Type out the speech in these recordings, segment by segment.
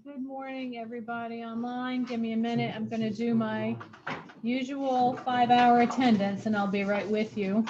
Good morning, everybody online. Give me a minute. I'm going to do my usual 5-hour attendance, and I'll be right with you.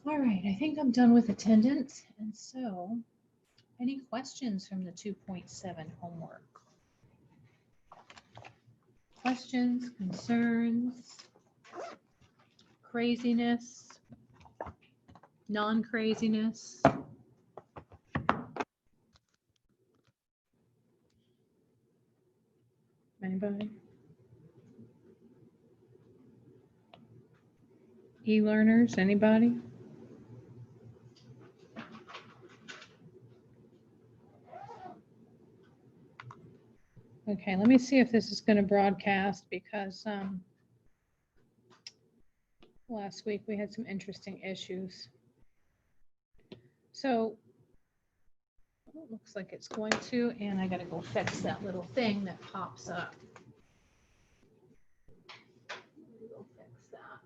All right, I think I'm done with attendance. And so, any questions from the 2.7 homework? Questions, concerns, craziness, non-craziness? Anybody? E-learners, anybody? Okay, let me see if this is going to broadcast because Last week we had some interesting issues. So it looks like it's going to, and I gotta go fix that little thing that pops up. Go fix that.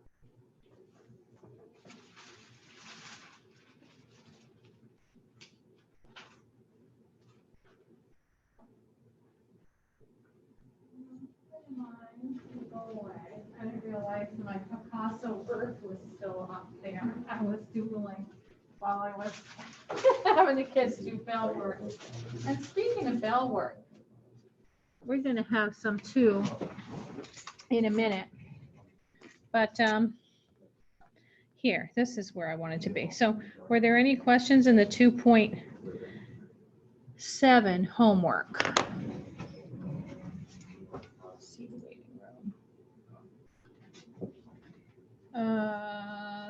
Go away. I didn't realize my Picasso earth was still up there. I was doodling while I was having the kids do bell work. And speaking of bell work, we're going to have some too in a minute. But here, this is where I wanted to be. So were there any questions in the 2.7 homework? See the waiting room.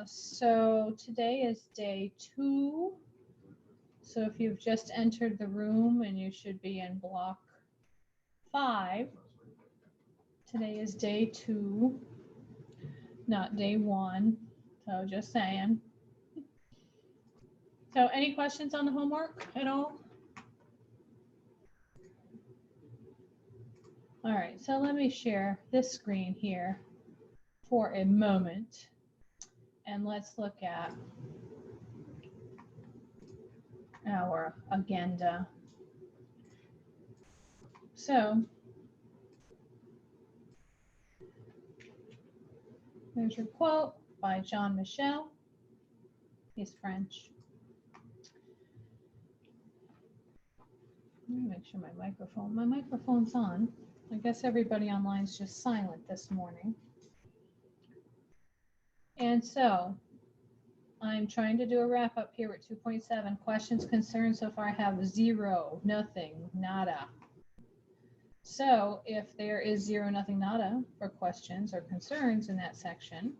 So today is day 2. So if you've just entered the room and you should be in block 5, today is day 2, not day 1. So just saying. So any questions on the homework at all? All right, so let me share this screen here for a moment, and let's look at our agenda. So there's your quote by Jean Michel. He's French. Let me make sure my microphone's on. I guess everybody online is just silent this morning. And so I'm trying to do a wrap up here at 2.7. Questions, concerns so far I have 0, nothing, nada. So if there is 0, nothing, nada for questions or concerns in that section,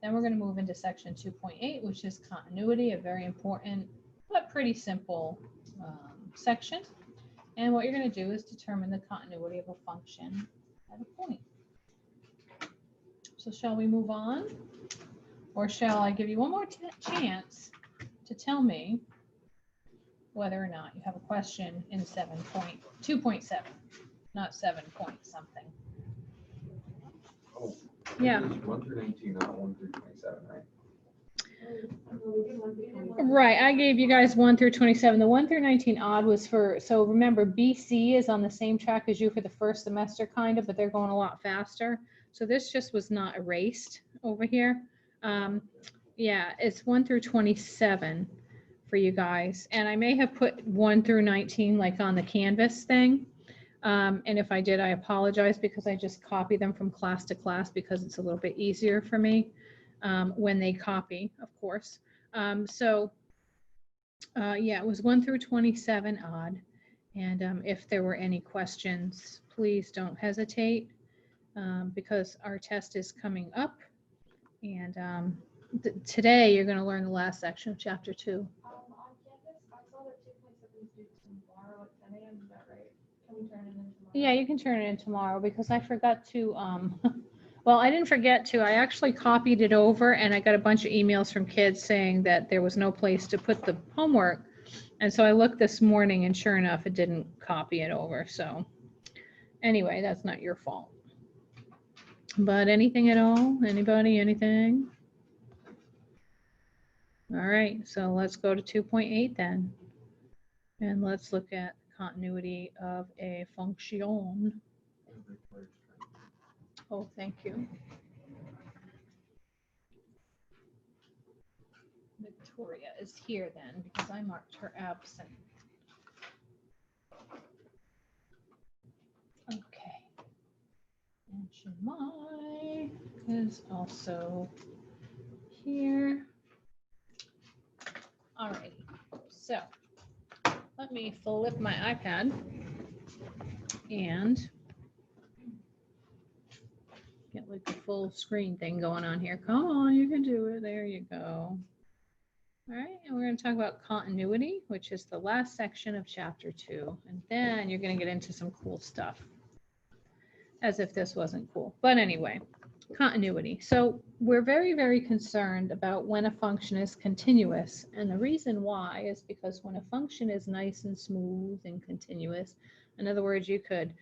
then we're going to move into section 2.8, which is continuity, a very important but pretty simple section. And what you're going to do is determine the continuity of a function at a point. So shall we move on? Or shall I give you one more chance to tell me whether or not you have a question in 2.7, not 7 point something. Oh, yeah. 1 through 19, not 1 through 27, right? Right, I gave you guys 1 through 27. The 1 through 19 odd was for, so remember BC is on the same track as you for the first semester kind of, but they're going a lot faster. So this just was not erased over here. Yeah, it's 1 through 27 for you guys. And I may have put 1 through 19 like on the Canvas thing. And if I did, I apologize because I just copy them from class to class because it's a little bit easier for me when they copy, of course. Yeah, it was 1 through 27 odd. And if there were any questions, please don't hesitate because our test is coming up. And today you're going to learn the last section of chapter 2. On campus, I saw that 2.7 is due tomorrow at 10 a.m. Is that right? Can we turn it in tomorrow? Yeah, you can turn it in tomorrow because I forgot to, well, I didn't forget to. I actually copied it over and I got a bunch of emails from kids saying that there was no place to put the homework. And so I looked this morning and sure enough, it didn't copy it over. So anyway, that's not your fault. But anything at all? Anybody, anything? All right, so let's go to 2.8 then. And let's look at continuity of a function. Oh, thank you. Victoria is here then because I marked her absent. Okay. And Shemai is also here. All right. So let me flip my iPad and get like a full screen thing going on here. Come on, you can do it. There you go. All right, and we're going to talk about continuity, which is the last section of chapter 2. And then you're going to get into some cool stuff. As if this wasn't cool. But anyway, continuity. So we're very, very concerned about when a function is continuous. And the reason why is because when a function is nice and smooth and continuous, in other words, you could,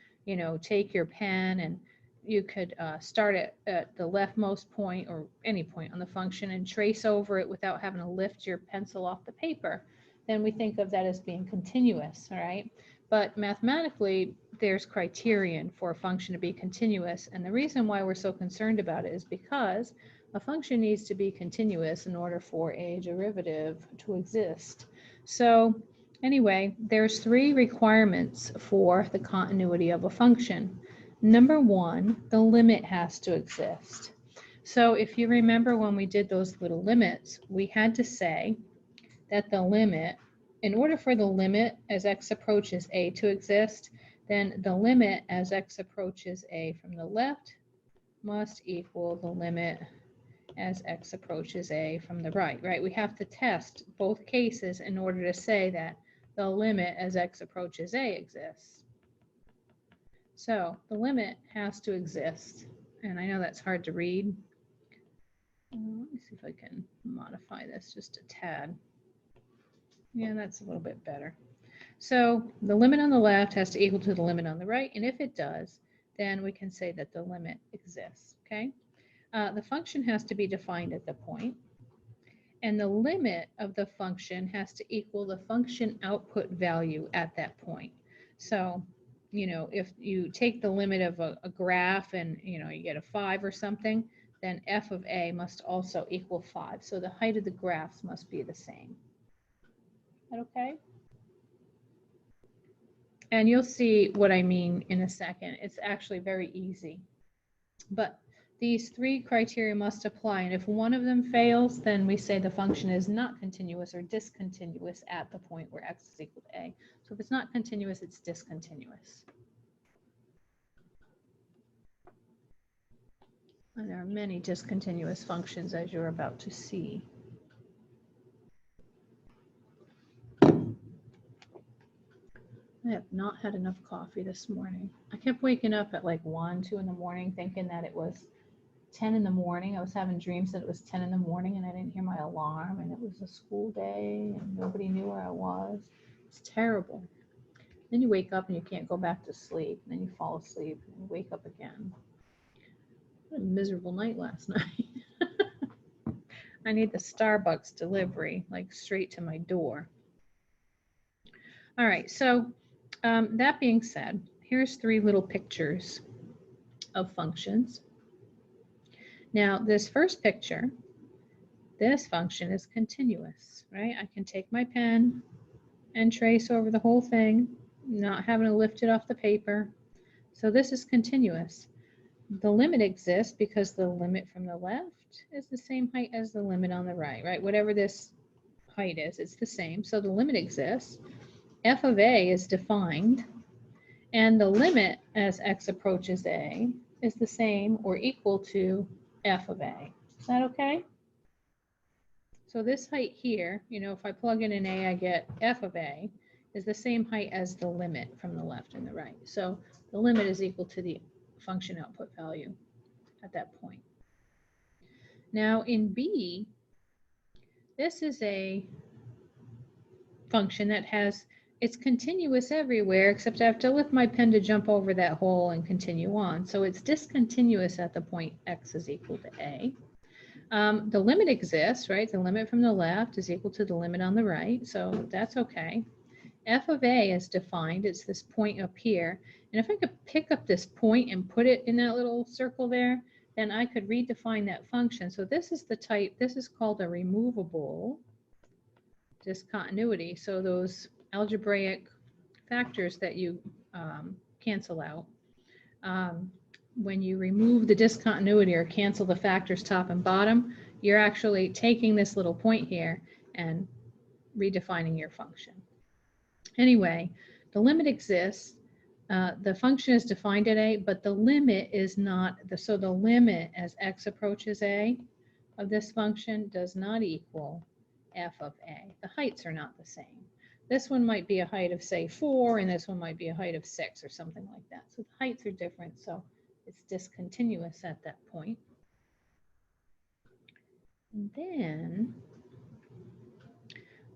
take your pen and you could start at the leftmost point or any point on the function and trace over it without having to lift your pencil off the paper, then we think of that as being continuous, all right? But mathematically, there's criterion for a function to be continuous. And the reason why we're so concerned about it is because a function needs to be continuous in order for a derivative to exist. So anyway, there's 3 requirements for the continuity of a function. Number 1, the limit has to exist. So if you remember when we did those little limits, we had to say that the limit, in order for the limit as x approaches a to exist, then the limit as x approaches a from the left must equal the limit as x approaches a from the right, right? We have to test both cases in order to say that the limit as x approaches a exists. So the limit has to exist. And I know that's hard to read. Let me see if I can modify this just a tad. Yeah, that's a little bit better. So the limit on the left has to equal to the limit on the right, and if it does, then we can say that the limit exists, okay? The function has to be defined at the point, and the limit of the function has to equal the function output value at that point. So, if you take the limit of a graph and, you get a 5 or something, then f of a must also equal 5. So the height of the graphs must be the same. Is that okay? And you'll see what I mean in a second. It's actually very easy. But these 3 criteria must apply, and if one of them fails, then we say the function is not continuous or discontinuous at the point where x is equal to a. So if it's not continuous, it's discontinuous. And there are many discontinuous functions, as you're about to see. I have not had enough coffee this morning. I kept waking up at like 1, 2 in the morning thinking that it was 10 in the morning. I was having dreams that it was 10 in the morning and I didn't hear my alarm, and it was a school day and nobody knew where I was. It's terrible. Then you wake up and you can't go back to sleep. And then you fall asleep and you wake up again. What a miserable night last night. I need the Starbucks delivery, like straight to my door. All right, so that being said, here's 3 little pictures of functions. Now, this first picture, this function is continuous, right? I can take my pen and trace over the whole thing, not having to lift it off the paper. So this is continuous. The limit exists because the limit from the left is the same height as the limit on the right, right? Whatever this height is, it's the same. So the limit exists. F of a is defined, and the limit as x approaches a is the same or equal to f of a. Is that okay? So this height here, if I plug in an a, I get f of a is the same height as the limit from the left and the right. So the limit is equal to the function output value at that point. Now in B, this is a function that it's continuous everywhere, except I have to lift my pen to jump over that hole and continue on. So it's discontinuous at the point x is equal to a. The limit exists, right? The limit from the left is equal to the limit on the right, so that's okay. F of a is defined, it's this point up here. And if I could pick up this point and put it in that little circle there, then I could redefine that function. So this is the type, this is called a removable discontinuity. So those algebraic factors that you cancel out, when you remove the discontinuity or cancel the factors top and bottom, you're actually taking this little point here and redefining your function. Anyway, the limit exists. The function is defined at a, but the limit is not, so the limit as x approaches a of this function does not equal f of a. The heights are not the same. This one might be a height of, say, 4, and this one might be a height of 6 or something like that. So the heights are different, so it's discontinuous at that point. And then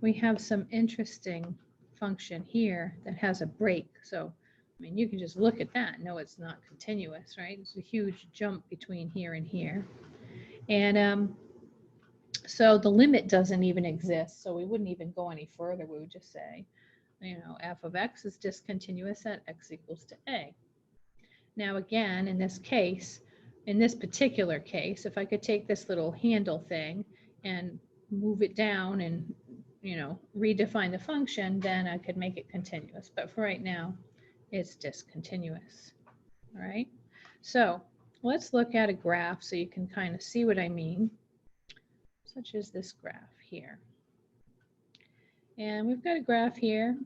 we have some interesting function here that has a break. So, I mean, you can just look at that and know it's not continuous, right? It's a huge jump between here and here. And so the limit doesn't even exist. So we wouldn't even go any further. We would just say, you know, f of x is discontinuous at x equals to a. Now, again, in this case, in this particular case, if I could take this little handle thing and move it down and, you know, redefine the function, then I could make it continuous. But for right now, it's discontinuous. All right. So let's look at a graph so you can kind of see what I mean, such as this graph here. And we've got a graph here.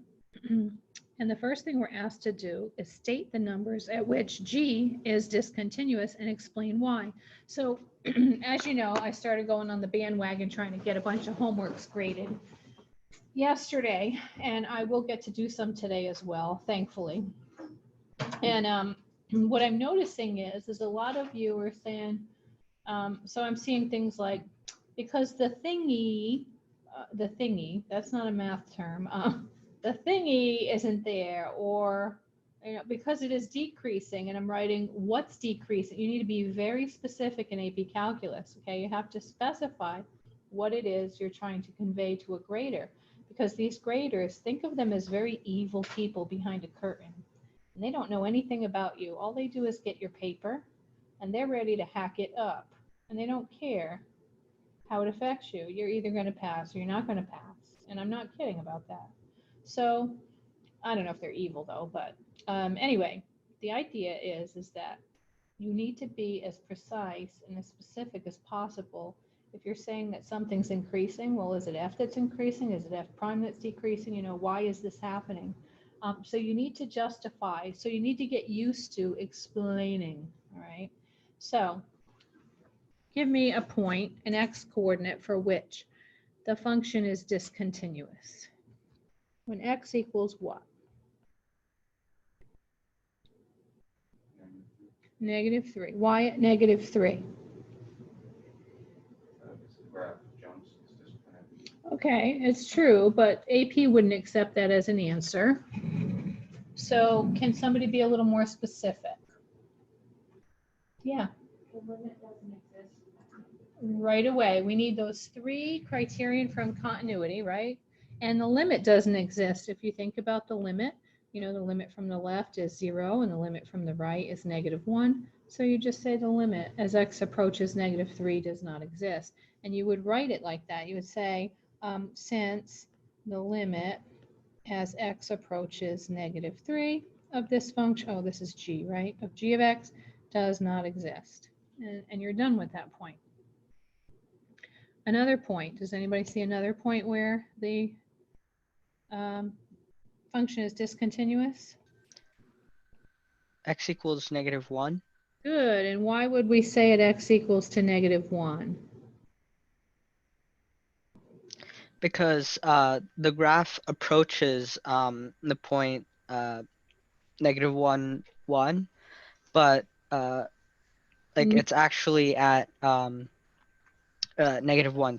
And the first thing we're asked to do is state the numbers at which G is discontinuous and explain why. So as you know, I started going on the bandwagon trying to get a bunch of homeworks graded yesterday, and I will get to do some today as well, thankfully. And what I'm noticing is a lot of you are saying, so I'm seeing things like, because the thingy, that's not a math term, the thingy isn't there, or, you know, because it is decreasing, and I'm writing what's decreasing. You need to be very specific in AP Calculus, okay? You have to specify what it is you're trying to convey to a grader, because these graders, think of them as very evil people behind a curtain, and they don't know anything about you. All they do is get your paper, and they're ready to hack it up, and they don't care how it affects you. You're either going to pass or you're not going to pass, and I'm not kidding about that. So I don't know if they're evil though, but anyway, the idea is that you need to be as precise and as specific as possible. If you're saying that something's increasing, well, is it f that's increasing? Is it f prime that's decreasing? You know, why is this happening? So you need to justify. So you need to get used to explaining, all right? So give me a point, an x coordinate for which the function is discontinuous. When x equals what? -3. Why at -3? This graph jumps, it's just kind of. Okay, it's true, but AP wouldn't accept that as an answer. So can somebody be a little more specific? Yeah. The limit doesn't exist. Right away. We need those 3 criterion from continuity, right? And the limit doesn't exist. If you think about the limit, you know, the limit from the left is 0 and the limit from the right is -1. So you just say the limit as x approaches -3 does not exist. And you would write it like that. You would say, since the limit as x approaches -3 of this function, oh, this is g, right? Of g of x does not exist. And you're done with that point. Another point, does anybody see another point where the function is discontinuous? X equals -1. Good, and why would we say at x equals to -1? Because the graph approaches the point -1, 1, but like it's actually at -1,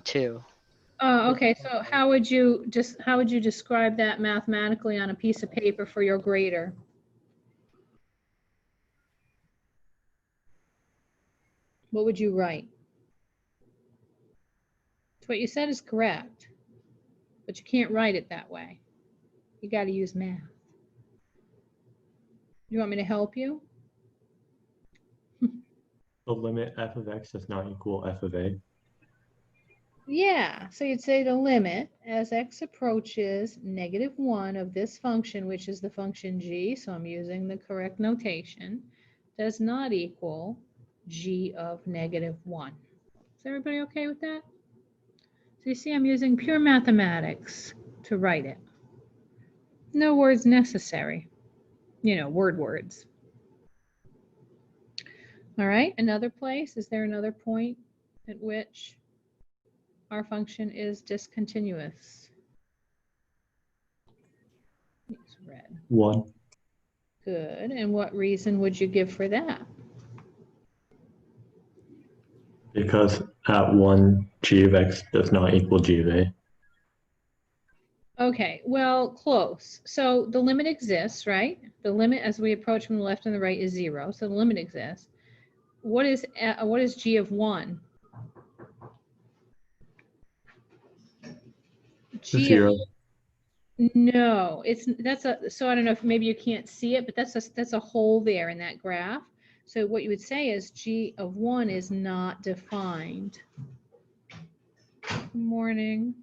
2. Oh, okay, so how would you describe that mathematically on a piece of paper for your grader? What would you write? So what you said is correct, but you can't write it that way. You got to use math. You want me to help you? The limit f of x does not equal f of a. Yeah, so you'd say the limit as x approaches -1 of this function, which is the function g, so I'm using the correct notation, does not equal g of -1. Is everybody okay with that? So you see I'm using pure mathematics to write it. No words necessary. You know, words. All right, another place, is there another point at which our function is discontinuous? It's red. 1. Good, and what reason would you give for that? Because at 1, g of x does not equal g of a. Okay, well, close. So the limit exists, right? The limit as we approach from the left and the right is 0, so the limit exists. What is g of 1? G of 0. no, so I don't know if maybe you can't see it, but that's a hole there in that graph. So what you would say is g of 1 is not defined. Good morning.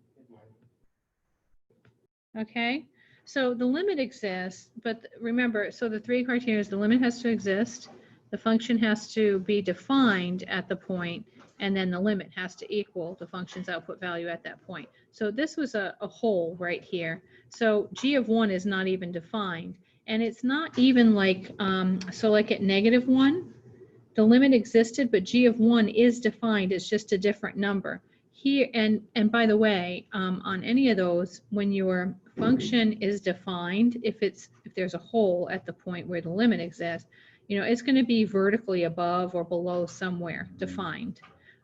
Okay, so the limit exists, but remember, so the 3 criteria is the limit has to exist, the function has to be defined at the point, and then the limit has to equal the function's output value at that point. So this was a hole right here. So g of 1 is not even defined, and it's not even like, so like at -1, the limit existed, but g of 1 is defined, it's just a different number. Here, and by the way, on any of those, when your function is defined, if there's a hole at the point where the limit exists, you know, it's going to be vertically above or below somewhere defined,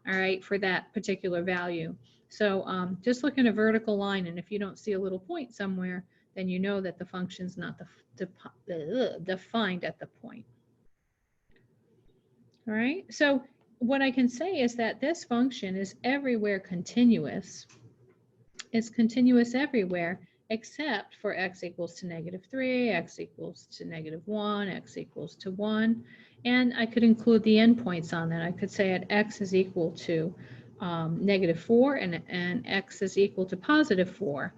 all right, for that particular value. So just look at a vertical line, and if you don't see a little point somewhere, then you know that the function's not defined at the point. All right, so what I can say is that this function is everywhere continuous. It's continuous everywhere except for x equals to -3, x equals to -1, x equals to 1. And I could include the endpoints on that. I could say at x is equal to -4 and x is equal to +4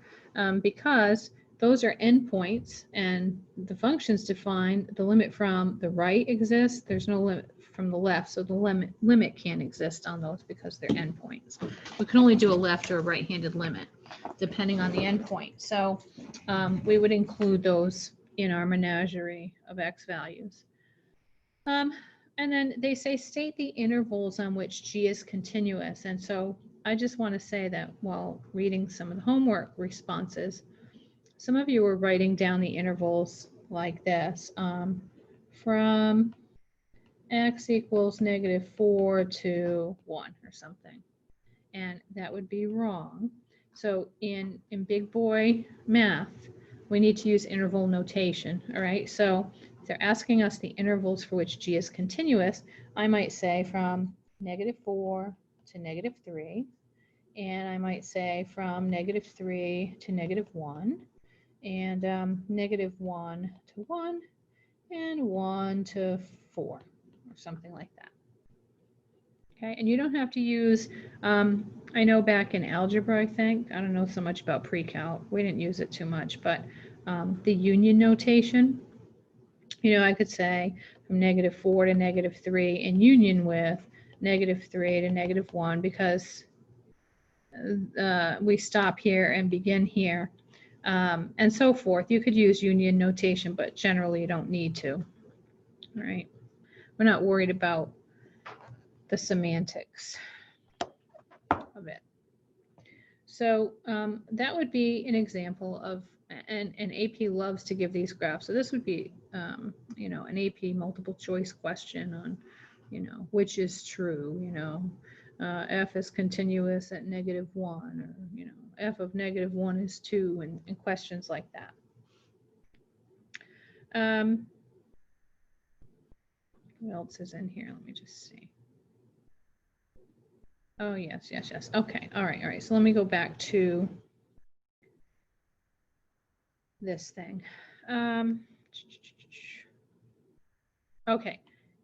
because those are endpoints and the function's defined. The limit from the right exists. There's no limit from the left, so the limit can't exist on those because they're endpoints. We can only do a left or a right-handed limit depending on the endpoint. So we would include those in our menagerie of x values. And then they say state the intervals on which g is continuous. And so I just want to say that while reading some of the homework responses, some of you were writing down the intervals like this, from x equals -4 to 1 or something. And that would be wrong. So in big boy math, we need to use interval notation, all right? So if they're asking us the intervals for which g is continuous, I might say from -4 to -3, and I might say from -3 to -1, and -1 to 1, and 1 to 4, or something like that. Okay, and you don't have to use, I know back in algebra, I think, I don't know so much about pre-calc, we didn't use it too much, but the union notation, you know, I could say from -4 to -3 in union with -3 to -1 because we stop here and begin here, and so forth. You could use union notation, but generally you don't need to. All right, we're not worried about the semantics of it. So that would be an example of, and AP loves to give these graphs. So this would be, you know, an AP multiple choice question on, you know, which is true, you know, f is continuous at -1, or, you know, f of -1 is 2, and questions like that. What else is in here? Let me just see. Oh, yes, yes, yes. Okay, all right. So let me go back to this thing. Okay,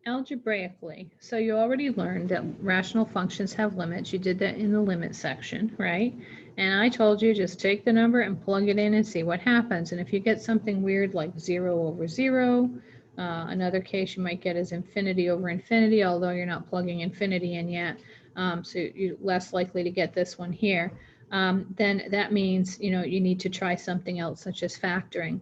algebraically. So you already learned that rational functions have limits. You did that in the limit section, right? And I told you just take the number and plug it in and see what happens. And if you get something weird like 0 over 0, another case you might get is infinity over infinity, although you're not plugging infinity in yet. So you're less likely to get this one here. Then that means, you know, you need to try something else, such as factoring.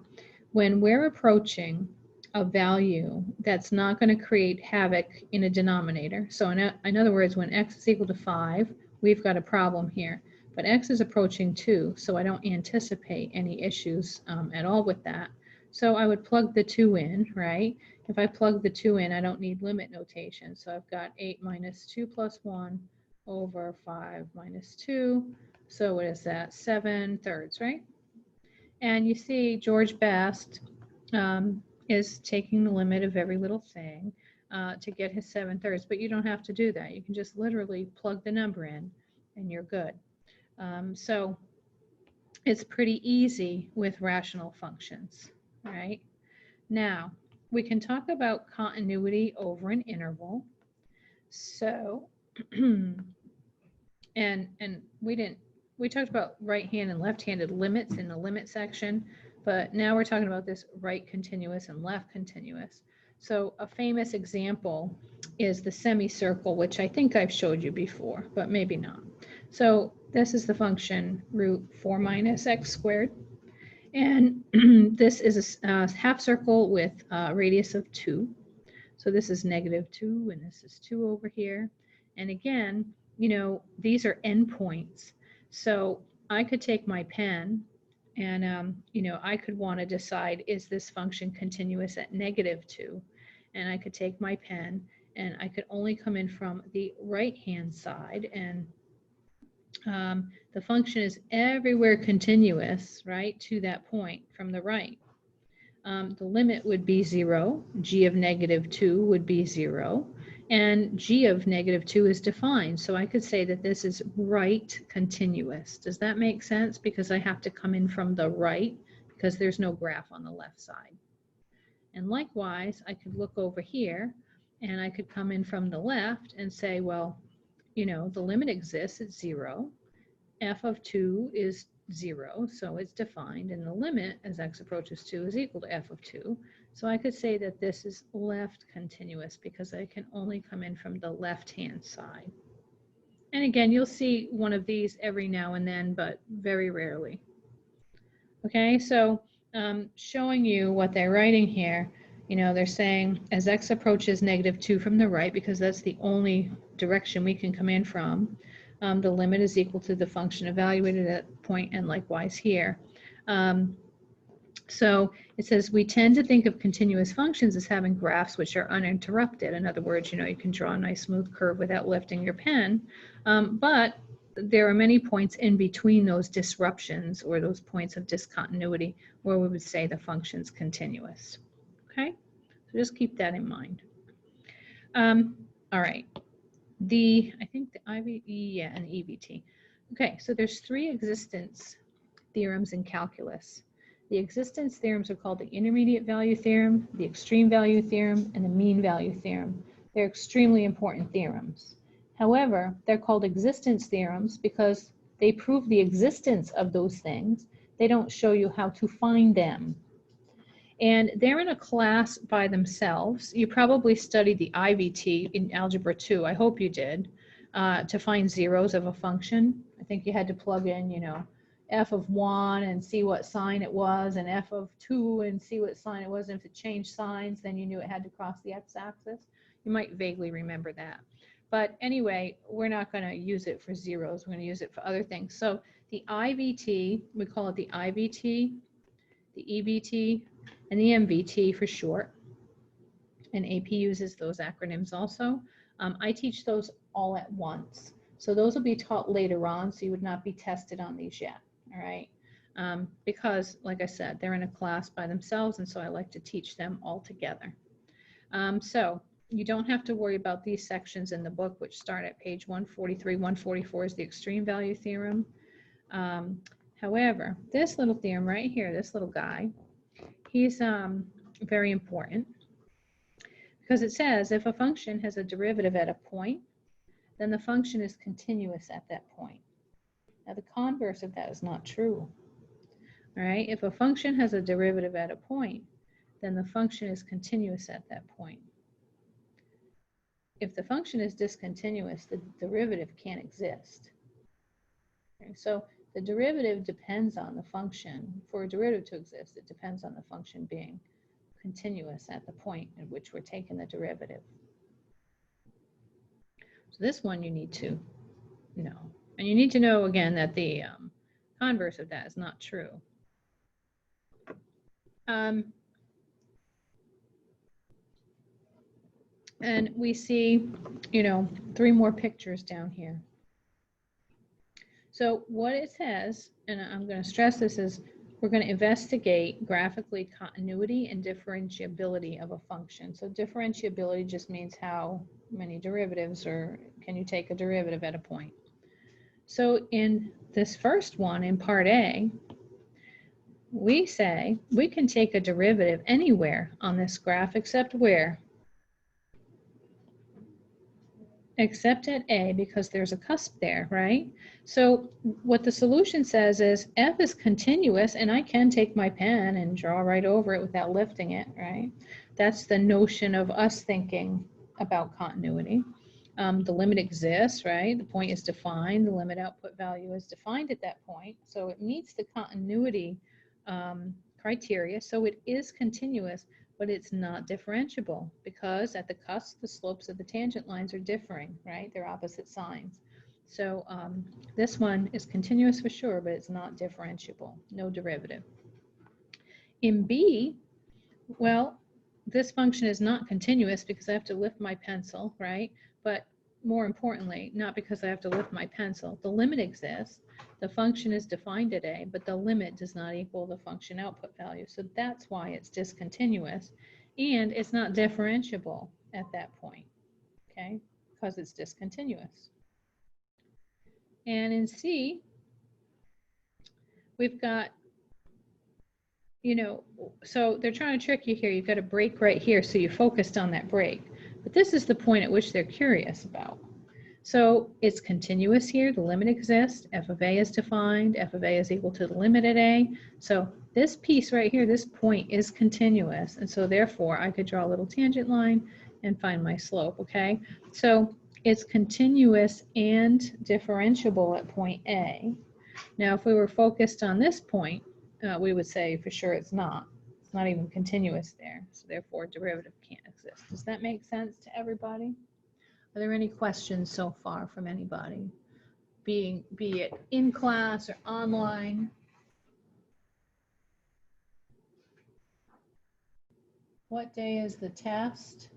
When we're approaching a value that's not going to create havoc in a denominator, so in other words, when x is equal to 5, we've got a problem here. But x is approaching 2, so I don't anticipate any issues at all with that. So I would plug the 2 in, right? If I plug the 2 in, I don't need limit notation. So I've got 8 minus 2 plus 1 over 5 minus 2. So what is that? 7/3, right? And you see George Best is taking the limit of every little thing to get his 7/3, but you don't have to do that. You can just literally plug the number in and you're good. So it's pretty easy with rational functions, right? Now, we can talk about continuity over an interval. So, and we talked about right-hand and left-handed limits in the limit section, but now we're talking about this right continuous and left continuous. So a famous example is the semicircle, which I think I've showed you before, but maybe not. So this is the function root 4 minus x squared. And this is a half circle with a radius of 2. So this is -2, and this is 2 over here. And again, you know, these are endpoints. So I could take my pen and, you know, I could want to decide, is this function continuous at -2? And I could take my pen and I could only come in from the right-hand side, and the function is everywhere continuous, right, to that point from the right. The limit would be 0, g of -2 would be 0, and g of -2 is defined. So I could say that this is right continuous. Does that make sense? Because I have to come in from the right because there's no graph on the left side. And likewise, I could look over here and I could come in from the left and say, well, you know, the limit exists at 0. F of 2 is 0, so it's defined, and the limit as x approaches 2 is equal to f of 2. So I could say that this is left continuous because I can only come in from the left-hand side. And again, you'll see one of these every now and then, but very rarely. Okay, so showing you what they're writing here, you know, they're saying as x approaches -2 from the right, because that's the only direction we can come in from, the limit is equal to the function evaluated at point, and likewise here. So it says we tend to think of continuous functions as having graphs which are uninterrupted. In other words, you know, you can draw a nice smooth curve without lifting your pen, but there are many points in between those disruptions or those points of discontinuity where we would say the function's continuous. Okay, so just keep that in mind. All right. I think the IVE, yeah, and EVT. Okay, so there's 3 existence theorems in calculus. The existence theorems are called the intermediate value theorem, the extreme value theorem, and the mean value theorem. They're extremely important theorems. However, they're called existence theorems because they prove the existence of those things. They don't show you how to find them. And they're in a class by themselves. You probably studied the IVT in Algebra 2, I hope you did, to find zeros of a function. I think you had to plug in, you know, f of 1 and see what sign it was, and f of 2 and see what sign it was. And if it changed signs, then you knew it had to cross the x-axis. You might vaguely remember that. But anyway, we're not going to use it for zeros. We're going to use it for other things. So the IVT, we call it the IVT, the EVT, and the MVT for short. And AP uses those acronyms also. I teach those all at once. So those will be taught later on, so you would not be tested on these yet, all right? Because, like I said, they're in a class by themselves, and so I like to teach them all together. So you don't have to worry about these sections in the book, which start at page 143. 144 is the extreme value theorem. However, this little theorem right here, this little guy, he's very important because it says if a function has a derivative at a point, then the function is continuous at that point. Now the converse of that is not true. All right, if a function has a derivative at a point, then the function is continuous at that point. If the function is discontinuous, the derivative can't exist. Okay, so the derivative depends on the function. For a derivative to exist, it depends on the function being continuous at the point at which we're taking the derivative. So this one you need to know. And you need to know, again, that the converse of that is not true. And we see, you know, 3 more pictures down here. So what it says, and I'm going to stress this, is we're going to investigate graphically continuity and differentiability of a function. So differentiability just means how many derivatives, or can you take a derivative at a point. So in this first one, in part A, we say we can take a derivative anywhere on this graph except where? Except at A, because there's a cusp there, right? So what the solution says is f is continuous, and I can take my pen and draw right over it without lifting it, right? That's the notion of us thinking about continuity. The limit exists, right? The point is defined. The limit output value is defined at that point. So it meets the continuity criteria. So it is continuous, but it's not differentiable because at the cusp, the slopes of the tangent lines are differing, right? They're opposite signs. So this one is continuous for sure, but it's not differentiable, no derivative. In B, well, this function is not continuous because I have to lift my pencil, right? But more importantly, not because I have to lift my pencil. The limit exists. The function is defined at A, but the limit does not equal the function output value. So that's why it's discontinuous. And it's not differentiable at that point, okay? Because it's discontinuous. And in C, we've got, you know, so they're trying to trick you here. You've got a break right here, so you focused on that break. But this is the point at which they're curious about. So it's continuous here. The limit exists. F of A is defined. F of A is equal to the limit at A. So this piece right here, this point is continuous. And so therefore, I could draw a little tangent line and find my slope, okay? So it's continuous and differentiable at point A. Now, if we were focused on this point, we would say for sure it's not. It's not even continuous there. So therefore, derivative can't exist. Does that make sense to everybody? Are there any questions so far from anybody? Be it in class or online? What day is the test?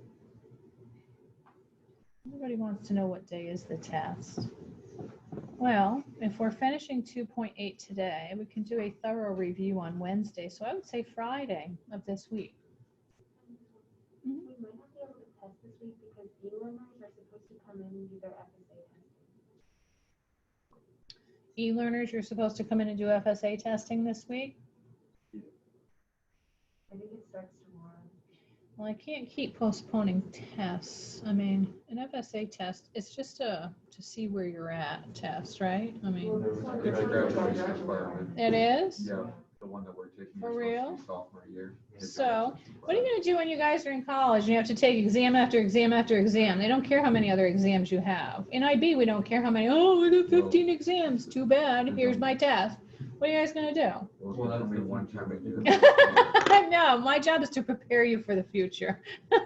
Everybody wants to know what day is the test. Well, if we're finishing 2.8 today, we can do a thorough review on Wednesday. So I would say Friday of this week. We might not be able to test this week because e-learners are supposed to come in and do their FSA testing. E-learners, you're supposed to come in and do FSA testing this week? I think it starts tomorrow. Well, I can't keep postponing tests. I mean, an FSA test, it's just to see where you're at test, right? I mean, It's a graduation requirement. it is? Yeah, the one that we're taking. For is supposed to real? be Sophomore year. So, what are you going to do when you guys are in college and you have to take exam after exam after exam? They don't care how many other exams you have. In IB, we don't care how many. Oh, I got 15 exams. Too bad. Here's my test. What are you guys going to do? Well, that's only one time a year. No, my job is to prepare you for the future.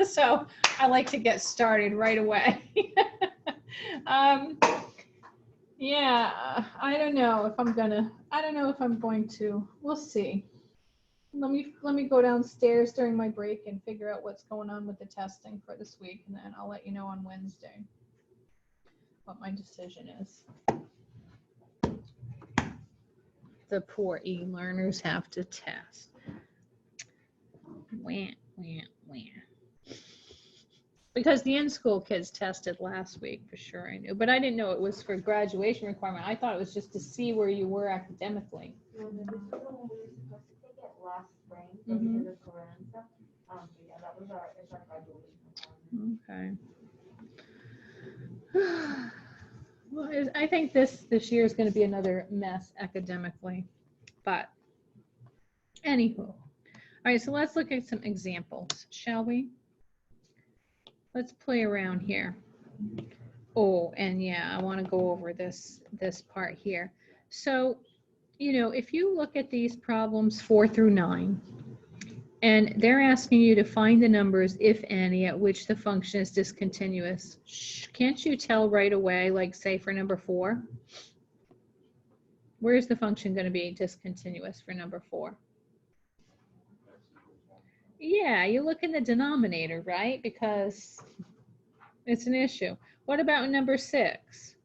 So I like to get started right away. Yeah, I don't know if I'm going to, we'll see. Let me go downstairs during my break and figure out what's going on with the testing for this week, and then I'll let you know on Wednesday what my decision is. The poor e-learners have to test. Wah, wah, wah. Because the in-school kids tested last week, for sure I knew, but I didn't know it was for graduation requirement. I thought it was just to see where you were academically. No, this is the one we were supposed to take it last spring, so we did the Torah and stuff. So yeah, that was it's our graduation requirement. Okay. Well, I think this year is going to be another mess academically, but anywho. All right, so let's look at some examples, shall we? Let's play around here. Oh, and yeah, I want to go over this part here. So, you know, if you look at these problems 4 through 9, and they're asking you to find the numbers, if any, at which the function is discontinuous. Can't you tell right away, like say for number 4? Where's the function going to be discontinuous for number 4? Yeah, you look in the denominator, right? Because it's an issue. What about number 6?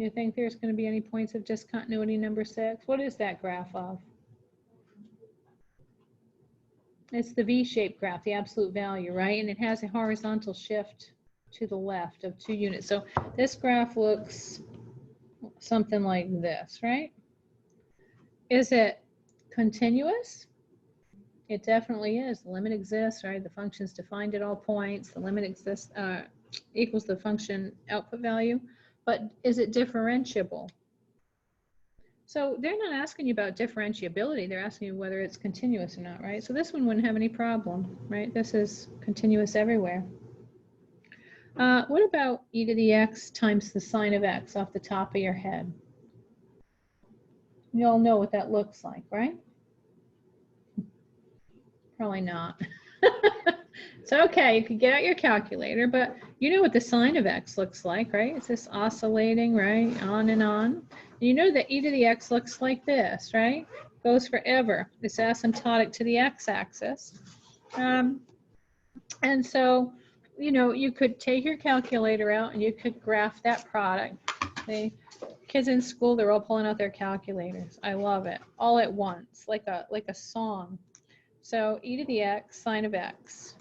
You think there's going to be any points of discontinuity number 6? What is that graph of? It's the V-shaped graph, the absolute value, right? And it has a horizontal shift to the left of 2 units. So this graph looks something like this, right? Is it continuous? It definitely is. The limit exists, right? The function is defined at all points. The limit exists equals the function output value. But is it differentiable? So they're not asking you about differentiability. They're asking you whether it's continuous or not, right? So this one wouldn't have any problem, right? This is continuous everywhere. What about e to the x times the sine of x off the top of your head? You all know what that looks like, right? Probably not. It's okay, you could get out your calculator, but you know what the sine of x looks like, right? It's just oscillating, right? On and on. You know that e to the x looks like this, right? Goes forever. It's asymptotic to the x-axis. And so, you know, you could take your calculator out and you could graph that product. The kids in school, they're all pulling out their calculators. I love it. All at once, like a song. So e to the x, sine of x.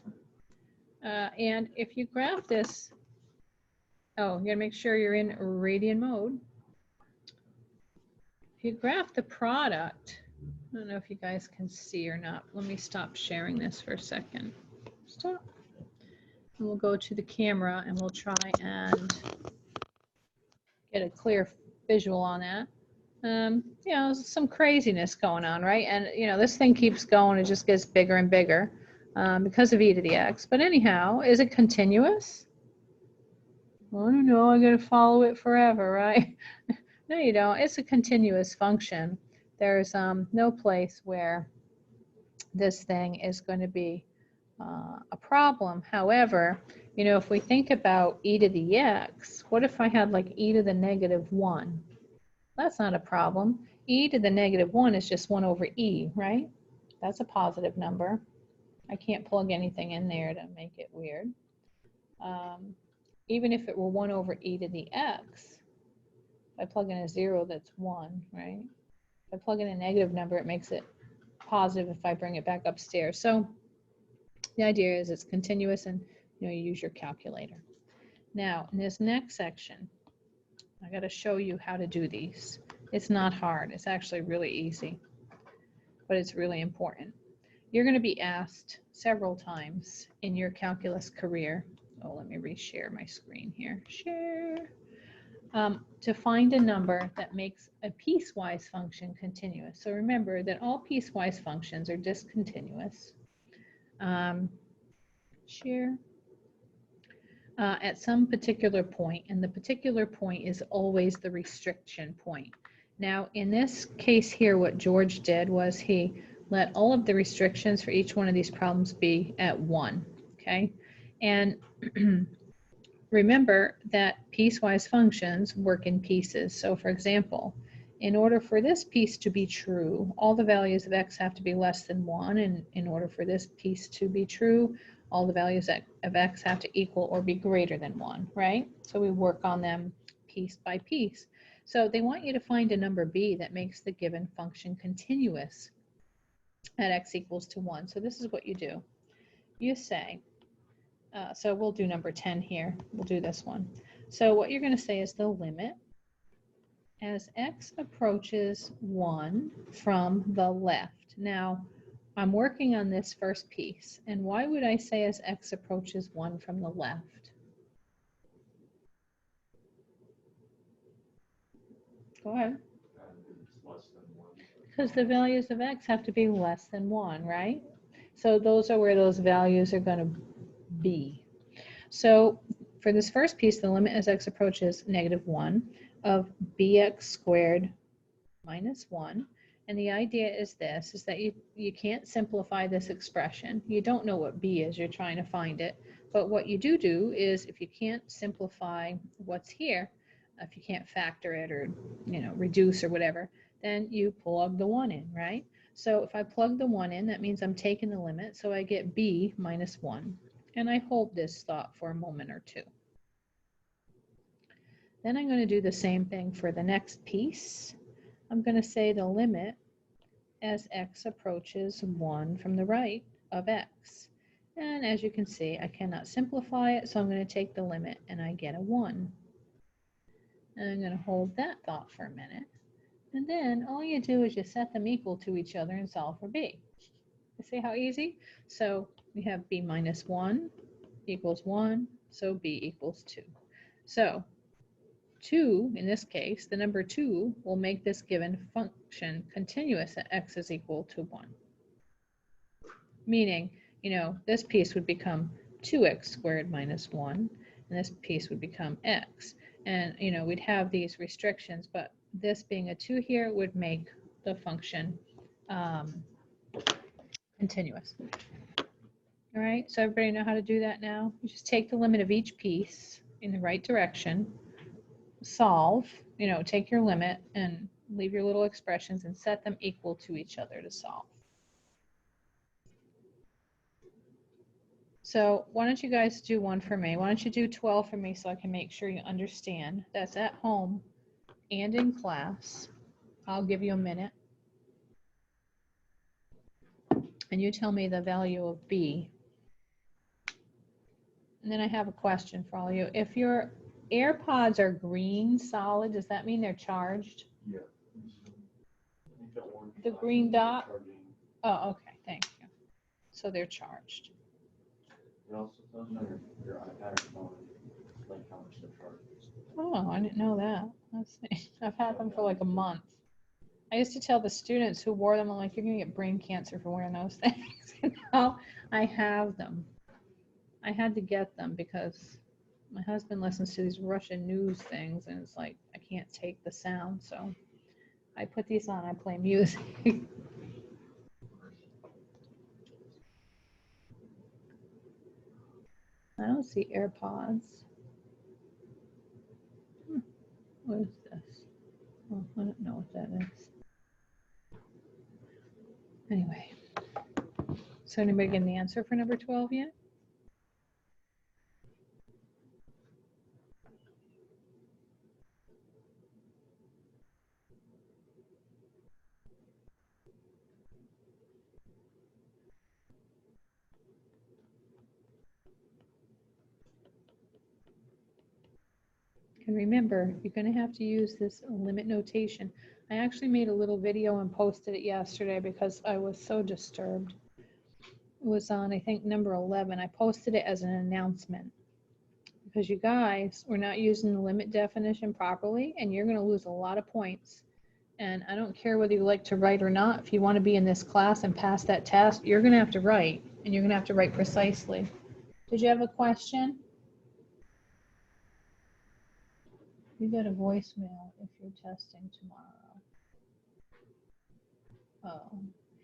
And if you graph this, oh, you gotta make sure you're in radian mode. If you graph the product, I don't know if you guys can see or not. Let me stop sharing this for a second. Stop. And we'll go to the camera and we'll try and get a clear visual on that. You know, some craziness going on, right? And, you know, this thing keeps going. It just gets bigger and bigger because of e to the x. But anyhow, is it continuous? Well, I don't know. I got to follow it forever, right? No, you don't. It's a continuous function. There's no place where this thing is going to be a problem. However, you know, if we think about e to the x, what if I had like e to the -1? That's not a problem. E to the -1 is just 1 over e, right? That's a positive number. I can't plug anything in there to make it weird. Even if it were 1 over e to the x, if I plug in a 0, that's 1, right? If I plug in a negative number, it makes it positive if I bring it back upstairs. So the idea is it's continuous and, you know, you use your calculator. Now, in this next section, I got to show you how to do these. It's not hard. It's actually really easy, but it's really important. You're going to be asked several times in your calculus career. Oh, let me reshare my screen here. Share. To find a number that makes a piecewise function continuous. So remember that all piecewise functions are discontinuous. Share. At some particular point, and the particular point is always the restriction point. Now, in this case here, what George did was he let all of the restrictions for each one of these problems be at 1, okay? And remember that piecewise functions work in pieces. So for example, in order for this piece to be true, all the values of x have to be less than 1, and in order for this piece to be true, all the values of x have to equal or be greater than 1, right? So we work on them piece by piece. So they want you to find a number b that makes the given function continuous at x equals to 1. So this is what you do. You say, so we'll do number 10 here. We'll do this one. So what you're going to say is the limit as x approaches 1 from the left. Now, I'm working on this first piece. And why would I say as x approaches 1 from the left? Go ahead. Because the values of x have to be less than 1, right? So those are where those values are going to be. So for this first piece, the limit as x approaches -1 of bx squared minus 1. And the idea is this, is that you can't simplify this expression. You don't know what b is, you're trying to find it. But what you do is if you can't simplify what's here, if you can't factor it or, you know, reduce or whatever, then you plug the 1 in, right? So if I plug the 1 in, that means I'm taking the limit. So I get b minus 1. And I hold this thought for a moment or two. Then I'm going to do the same thing for the next piece. I'm going to say the limit as x approaches 1 from the right of x. And as you can see, I cannot simplify it, so I'm going to take the limit and I get a 1. And I'm going to hold that thought for a minute. And then all you do is you set them equal to each other and solve for b. You see how easy? So we have b minus 1 equals 1, so b equals 2. So 2, in this case, the number 2 will make this given function continuous at x is equal to 1. Meaning, you know, this piece would become 2x squared minus 1, and this piece would become x. And, you know, we'd have these restrictions, but this being a 2 here would make the function continuous. All right, so everybody know how to do that now? You just take the limit of each piece in the right direction, solve, you know, take your limit and leave your little expressions and set them equal to each other to solve. So why don't you guys do one for me? Why don't you do 12 for me so I can make sure you understand? That's at home and in class. I'll give you a minute. And you tell me the value of b. And then I have a question for all of you. If your AirPods are green solid, does that mean they're charged? Yeah. The green dot? Oh, okay, thank you. So they're charged. It also tells you your iPad or phone, like how much they're charged. Oh, I didn't know that. Let's see. I've had them for like a month. I used to tell the students who wore them, I'm like, you're gonna get brain cancer for wearing those things. You know, I have them. I had to get them because my husband listens to these Russian news things and it's like, I can't take the sound. So I put these on, I play music. I don't see AirPods. What is this? Oh, I don't know what that is. Anyway, so anybody get the answer for number 12 yet? And remember, you're going to have to use this limit notation. I actually made a little video and posted it yesterday because I was so disturbed. It was on, I think, number 11. I posted it as an announcement because you guys were not using the limit definition properly and you're going to lose a lot of points. And I don't care whether you like to write or not. If you want to be in this class and pass that test, you're going to have to write, and you're going to have to write precisely. Did you have a question? You got a voicemail if you're testing tomorrow. Oh,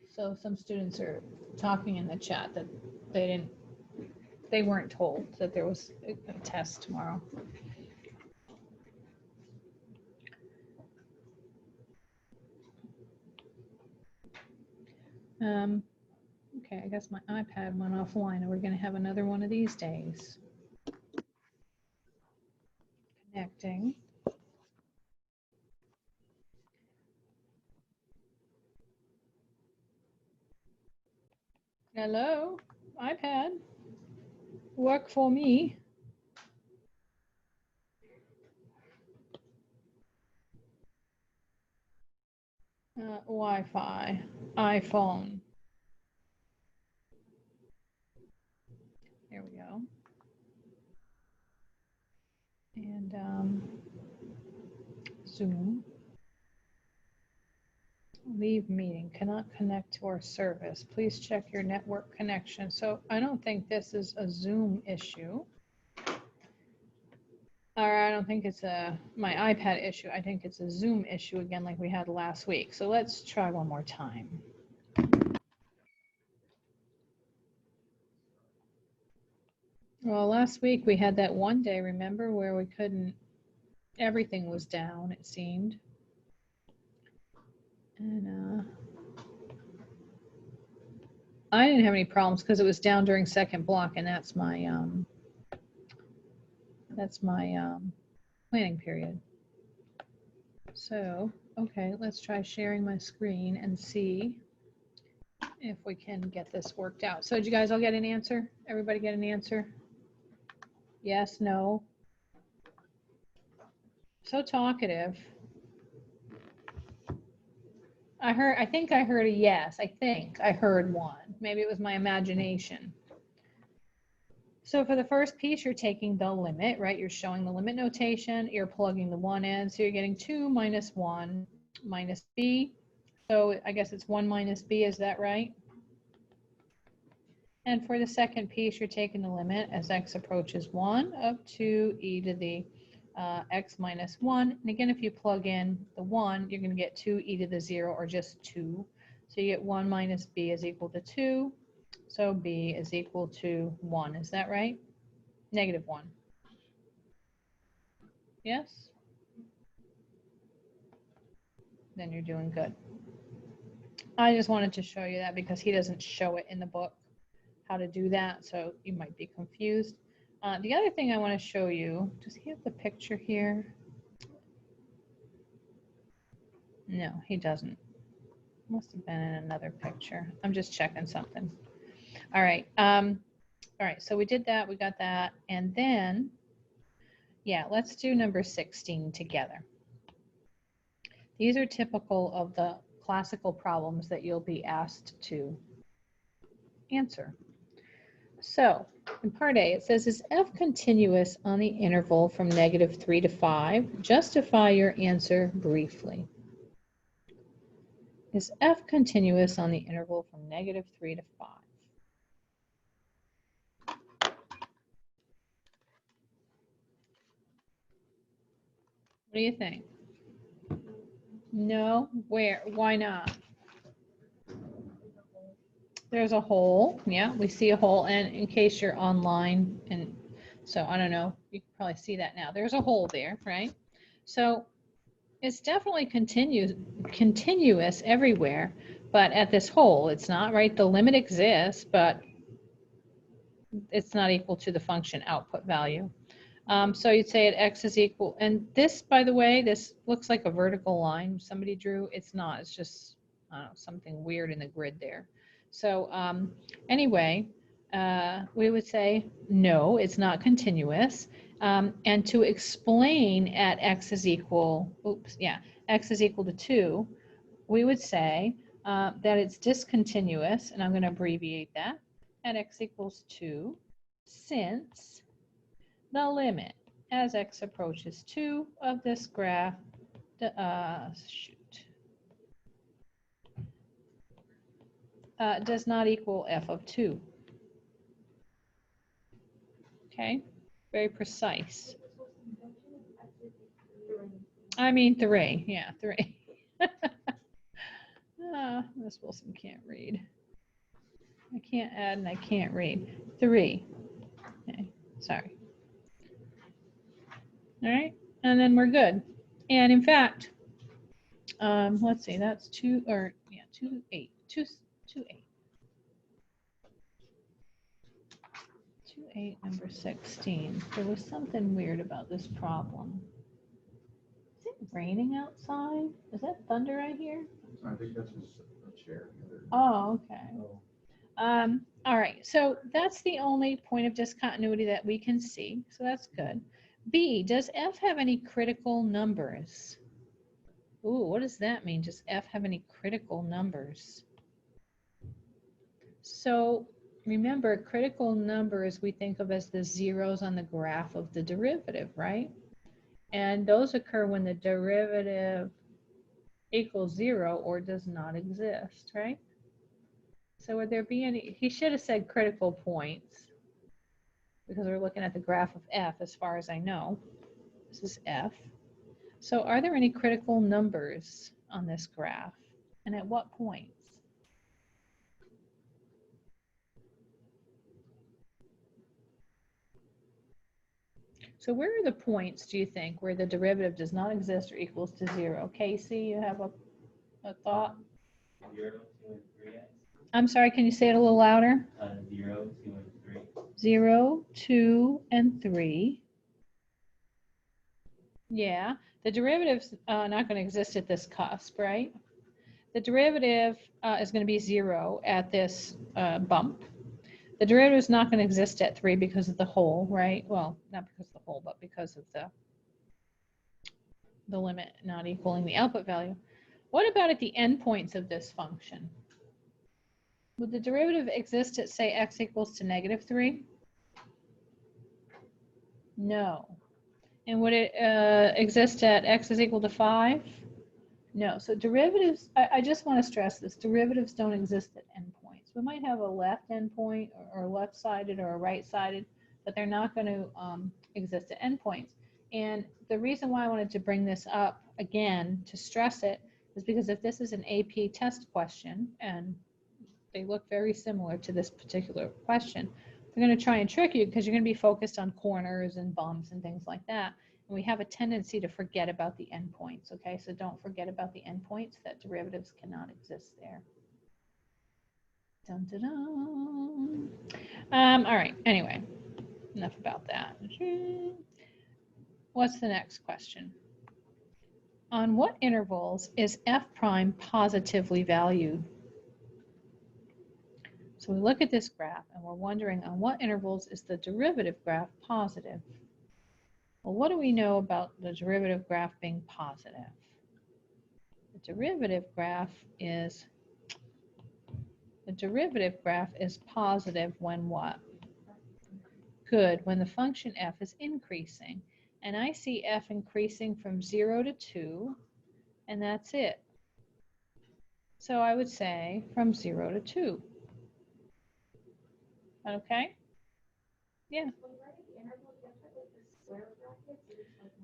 so some students are talking in the chat that they weren't told that there was a test tomorrow. Okay, I guess my iPad went offline and we're going to have another one of these days. Connecting. Hello, iPad. Work for me. Wi-Fi, iPhone. There we go. And Zoom. Leave meeting, cannot connect to our service. Please check your network connection. So I don't think this is a Zoom issue. Or I don't think it's my iPad issue. I think it's a Zoom issue again like we had last week. So let's try one more time. Well, last week we had that one day, remember, where we couldn't, everything was down, it seemed. And I didn't have any problems because it was down during second block, and that's my planning period. So, okay, let's try sharing my screen and see if we can get this worked out. So did you guys all get an answer? Everybody get an answer? Yes, no? So talkative. I think I heard a yes. I think I heard one. Maybe it was my imagination. So for the first piece, you're taking the limit, right? You're showing the limit notation. You're plugging the 1 in. So you're getting 2 minus 1 minus b. So I guess it's 1 minus b. Is that right? And for the second piece, you're taking the limit as x approaches 1 up to e to the x minus 1. And again, if you plug in the 1, you're going to get 2 e to the 0, or just 2. So you get 1 minus b is equal to 2. So b is equal to 1. Is that right? Negative 1. Yes? Then you're doing good. I just wanted to show you that because he doesn't show it in the book how to do that, so you might be confused. The other thing I want to show you, does he have the picture here? No, he doesn't. Must have been in another picture. I'm just checking something. All right. All right, so we did that, we got that, and then, yeah, let's do number 16 together. These are typical of the classical problems that you'll be asked to answer. So in part A, it says, is f continuous on the interval from -3 to 5? Justify your answer briefly. Is f continuous on the interval from -3 to 5? What do you think? No? Where? Why not? There's a hole. Yeah, we see a hole. And in case you're online, and so I don't know, you can probably see that now. There's a hole there, right? So it's definitely continuous everywhere, but at this hole, it's not, right? The limit exists, but it's not equal to the function output value. So you'd say at x is equal, and this, by the way, this looks like a vertical line somebody drew. It's not, it's just, I don't know, something weird in the grid there. So anyway, we would say, no, it's not continuous. And to explain at x is equal, x is equal to 2, we would say that it's discontinuous, and I'm going to abbreviate that, at x equals 2, since the limit as x approaches 2 of this graph, does not equal f of 2. Okay, very precise. I mean 3, yeah, 3. Miss Wilson can't read. I can't add and I can't read. 3. Okay, sorry. All right, and then we're good. And in fact, let's see, that's 2, or yeah, 2, 8, 2, 8. 2, 8, number 16. There was something weird about this problem. Is it raining outside? Is that thunder I hear? I think that's just a chair. Oh, okay. All right, so that's the only point of discontinuity that we can see, so that's good. B, does f have any critical numbers? Ooh, what does that mean? Does f have any critical numbers? So remember, critical numbers we think of as the zeros on the graph of the derivative, right? And those occur when the derivative equals 0 or does not exist, right? So would there be any, he should have said critical points, because we're looking at the graph of f as far as I know. This is f. So are there any critical numbers on this graph? And at what points? So where are the points, do you think, where the derivative does not exist or equals to 0? Casey, you have a thought? 0, 2, and 3. I'm sorry, can you say it a little louder? 0, 2, and 3. 0, 2, and 3. Yeah, the derivative's not going to exist at this cusp, right? The derivative is going to be 0 at this bump. The derivative is not going to exist at 3 because of the hole, right? Well, not because of the hole, but because of the limit not equaling the output value. What about at the endpoints of this function? Would the derivative exist at, say, x equals to -3? No. And would it exist at x is equal to 5? No. So derivatives, I just want to stress this, derivatives don't exist at endpoints. We might have a left endpoint or left-sided or a right-sided, but they're not going to exist at endpoints. And the reason why I wanted to bring this up again to stress it is because if this is an AP test question, and they look very similar to this particular question, they're going to try and trick you because you're going to be focused on corners and bumps and things like that. And we have a tendency to forget about the endpoints, okay? So don't forget about the endpoints, that derivatives cannot exist there. Dun, dun, dun. All right, anyway, enough about that. What's the next question? On what intervals is f prime positively valued? So we look at this graph and we're wondering on what intervals is the derivative graph positive? Well, what do we know about the derivative graph being positive? The derivative graph is positive when what? Good, when the function f is increasing. And I see f increasing from 0 to 2, and that's it. So I would say from 0 to 2. Okay? Yeah.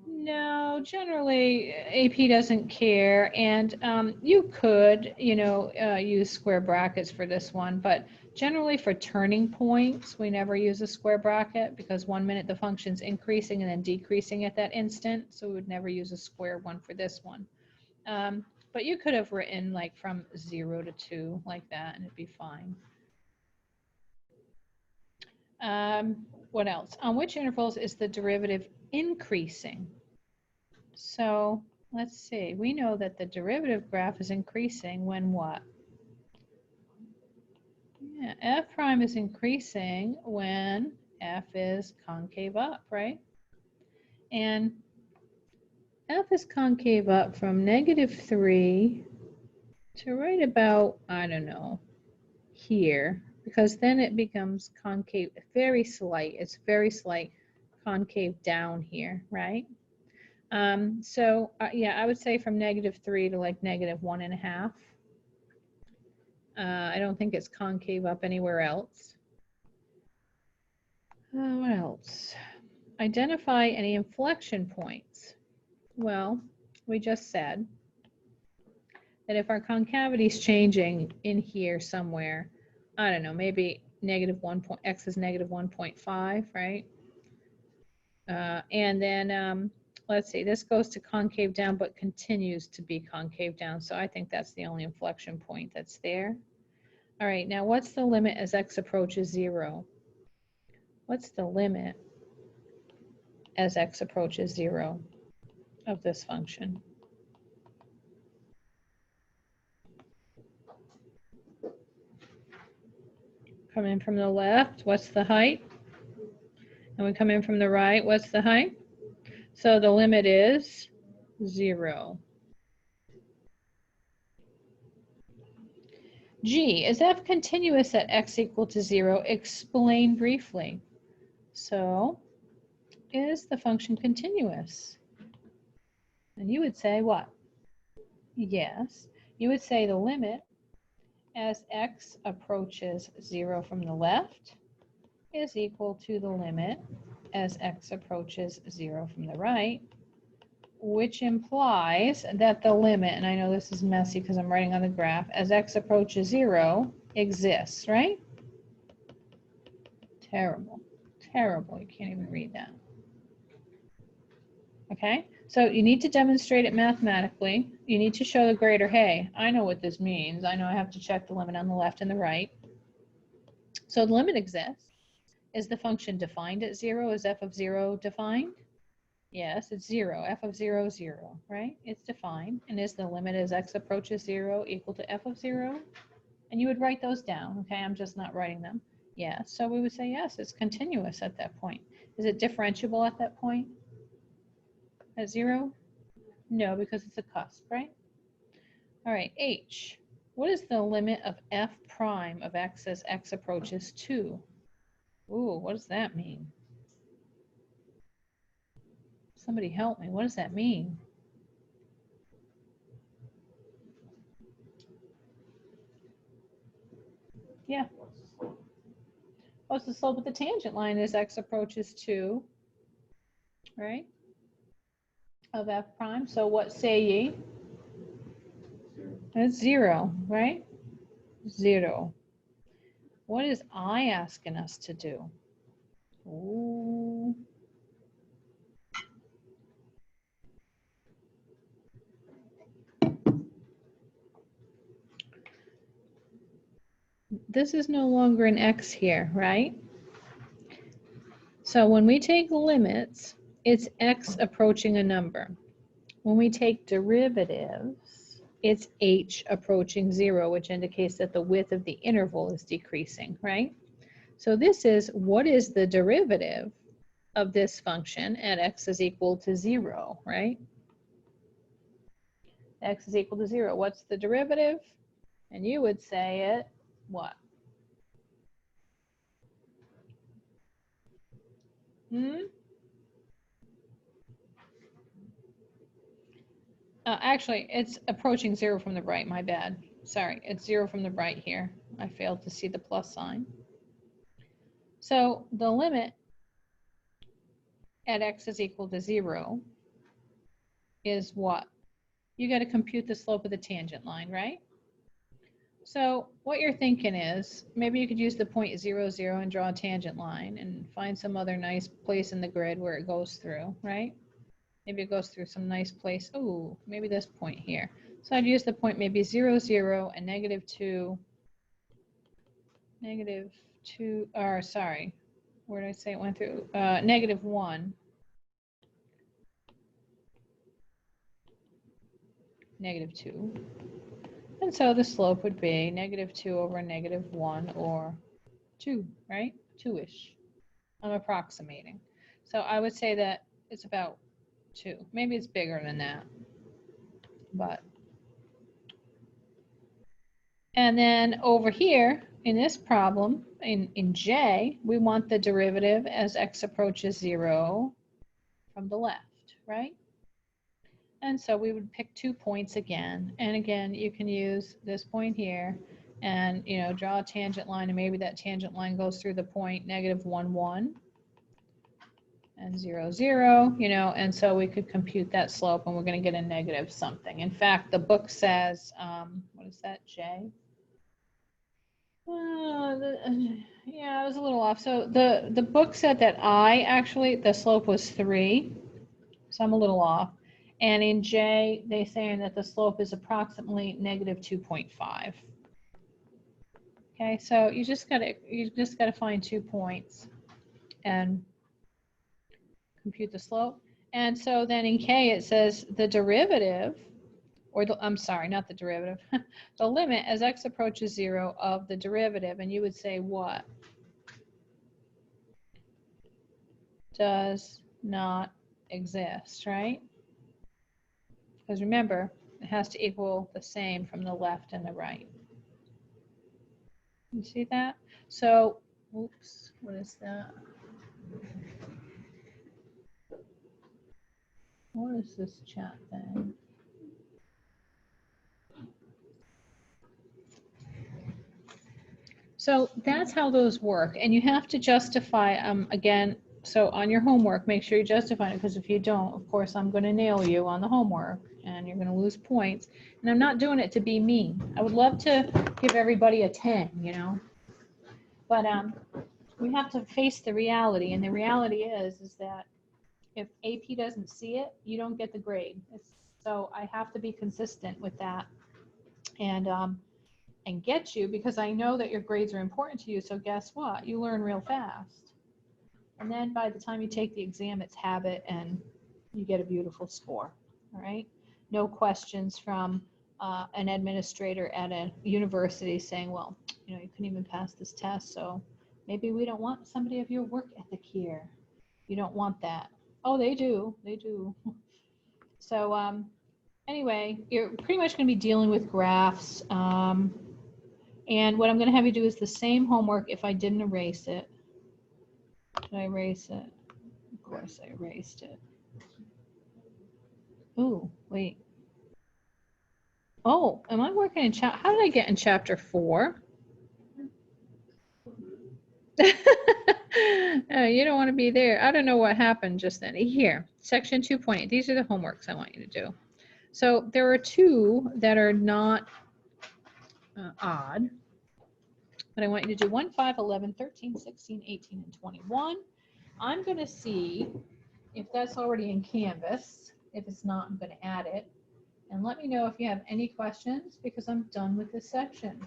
No, generally AP doesn't care, and you could, use square brackets for this one, but generally for turning points, we never use a square bracket because 1 minute the function's increasing and then decreasing at that instant, so we would never use a square one for this one. But you could have written like from 0 to 2 like that, and it'd be fine. What else? On which intervals is the derivative increasing? So let's see. We know that the derivative graph is increasing when what? Yeah, f prime is increasing when f is concave up, right? And f is concave up from -3 to right about, I don't know, here, because then it becomes concave, very slight. It's very slight concave down here, right? Yeah, I would say from -3 to like -1.5. I don't think it's concave up anywhere else. What else? Identify any inflection points. Well, we just said that if our concavity is changing in here somewhere, I don't know, maybe x is -1.5, right? And then let's see, this goes to concave down but continues to be concave down. So I think that's the only inflection point that's there. All right, now what's the limit as x approaches 0? What's the limit as x approaches 0 of this function? Come in from the left, what's the height? And we come in from the right, what's the height? So the limit is 0. G, is f continuous at x equal to 0? Explain briefly. So, is the function continuous? And you would say what? Yes. You would say the limit as x approaches 0 from the left is equal to the limit as x approaches 0 from the right, which implies that the limit, and I know this is messy because I'm writing on the graph, as x approaches 0 exists, right? Terrible, terrible, you can't even read that. Okay, so you need to demonstrate it mathematically. You need to show the grader, hey, I know what this means. I know I have to check the limit on the left and the right. So the limit exists. Is the function defined at 0? Is f of 0 defined? Yes, it's 0. F of 0 is 0, right? It's defined. And is the limit as x approaches 0 equal to f of 0? And you would write those down, okay? I'm just not writing them. Yes, so we would say yes, it's continuous at that point. Is it differentiable at that point? At 0? No, because it's a cusp, right? All right, H. What is the limit of f prime of x as x approaches 2? Ooh, what does that mean? Somebody help me. What does that mean? Yeah. What's the slope? What's the slope of the tangent line as x approaches 2, right? Of f prime. So what say ye? 0. That's 0, right? 0. What is I asking us to do? Ooh. This is no longer an x here, right? So when we take limits, it's x approaching a number. When we take derivatives, it's h approaching 0, which indicates that the width of the interval is decreasing, right? So this is, what is the derivative of this function at x is equal to 0, right? X is equal to 0. What's the derivative? And you would say it, what? Actually, it's approaching 0 from the right, my bad. Sorry, it's 0 from the right here. I failed to see the plus sign. So the limit at x is equal to 0 is what? You got to compute the slope of the tangent line, right? So what you're thinking is, maybe you could use the point 0, 0 and draw a tangent line and find some other nice place in the grid where it goes through, right? Maybe it goes through some nice place. Oh, maybe this point here. So I'd use the point maybe 0, 0 and -2, -2, or sorry, where did I say it went through? -1, -2. And so the slope would be -2 over -1 or 2, right? 2-ish. I'm approximating. So I would say that it's about 2. Maybe it's bigger than that. But and then over here in this problem, in J, we want the derivative as x approaches 0 from the left, right? And so we would pick 2 points again. And again, you can use this point here and, you know, draw a tangent line, and maybe that tangent line goes through the point -1, 1 and 0, 0, you know, and so we could compute that slope and we're going to get a negative something. In fact, the book says, what is that, J? Yeah, I was a little off. So the book said that I actually, the slope was 3, so I'm a little off. And in J, they're saying that the slope is approximately -2.5. Okay, so you just gotta find 2 points and compute the slope. And so then in K it says the derivative, or the, I'm sorry, not the derivative, the limit as x approaches 0 of the derivative, and you would say what? Does not exist, right? Because remember, it has to equal the same from the left and the right. You see that? So, oops, what is that? What is this chat thing? So that's how those work. And you have to justify, again, so on your homework, make sure you justify it, because if you don't, of course, I'm going to nail you on the homework and you're going to lose points. And I'm not doing it to be mean. I would love to give everybody a 10, you know, but we have to face the reality. And the reality is that if AP doesn't see it, you don't get the grade. So I have to be consistent with that and get you, because I know that your grades are important to you. So guess what? You learn real fast. And then by the time you take the exam, it's habit and you get a beautiful score, all right? No questions from an administrator at a university saying, well, you couldn't even pass this test, so maybe we don't want somebody of your work ethic here. You don't want that. Oh, they do. They do. So anyway, you're pretty much going to be dealing with graphs. And what I'm going to have you do is the same homework if I didn't erase it. Did I erase it? Of course I erased it. Ooh, wait. Oh, am I working in how did I get in chapter 4? Oh, you don't want to be there. I don't know what happened just then. Here, section 2.8. These are the homeworks I want you to do. So there are two that are not odd, but I want you to do 1, 5, 11, 13, 16, 18, and 21. I'm going to see if that's already in Canvas. If it's not, I'm going to add it. And let me know if you have any questions because I'm done with this section.